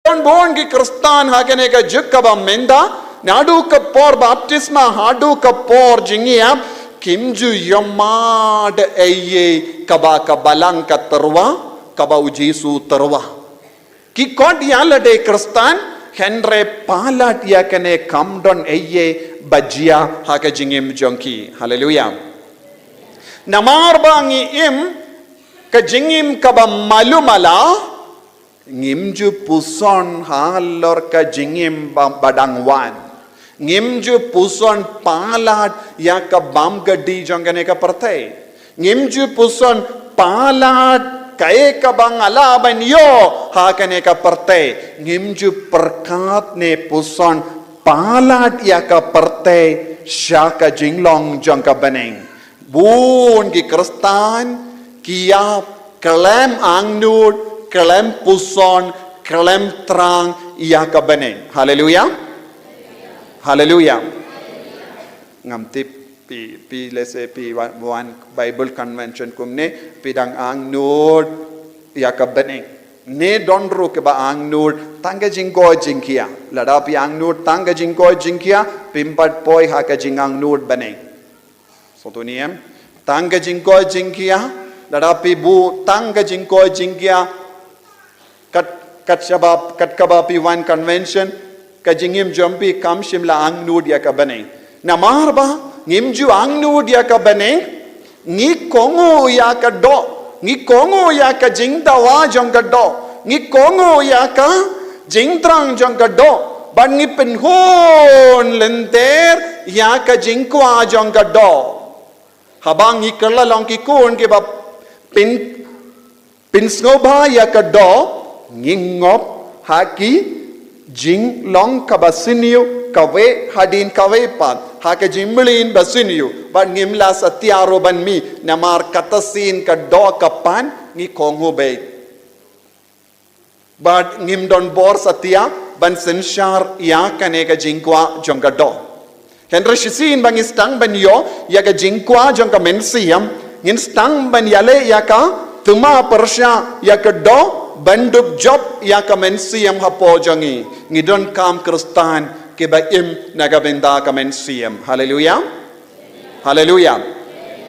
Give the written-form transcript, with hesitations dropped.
Bon ki Kristan hakene ka jukaba menda nadu ka por baptisma hadu ka por jingia kimju yomad eye kaba kabalang ka terwa kaba ujisu terwa ki kod yala de Kristan henre palat yakane kamdon eye bajia haka jingim jonki haleluya namar bangi im ka jingim kaba malumala ngimju puson halor ka jingim badangwan ngimju puson palat ya ka bam gadi jongane ka partai ngimju puson palat kae ka bangala ban yo hakane ka partai ngimju perkat ne puson palat ya ka partai syaka jinglong jongka baneng bun ki Kristan kia kelem angnud kelem puson, kelem terang, ia kabane. Haleluya. Haleluya. Ngamti pi lese pi one Bible convention kumne pidang ang nod ia kabane. Ne donru ke ba ang nod tangga jingko jingkia. Lada pi ang nod tangga jingko jingkia pimpat poi haka jingang nod bane. So tu niem tangga jingko jingkia lada pi bu tangga jingko jingkia kat kabapi one convention kajingim jompi kam shimla ang nud ya kabane namar ba ngimju ang nud ya kabane ngi kongo ya ka do ngi kongo ya ka jingdawa jong ka do ngi kongo ya ka jingtrang jong ka do ban ngi penhon lenter ya ka jingkwa jong ka do habang ngi kala long ki kun ke ba pin snoba ya ka do ngingop haki jing long kabasiniu kawe hadin kawe pat haka jimblin basiniu ban ngimla satyaro ban mi namar katasin ka do kapan ngi kongo be bad ngim don bor satya ban senshar ya kane ka jingkwa jongka do henry shisin bang istang ban yo ya ka jingkwa jongka mensiam ngin stang ban yale ya ka tuma persya ya ka do banduk job ya kamensiam hapo jangi ngidon kam Kristan ke ba im nagabenda kamensiam haleluya haleluya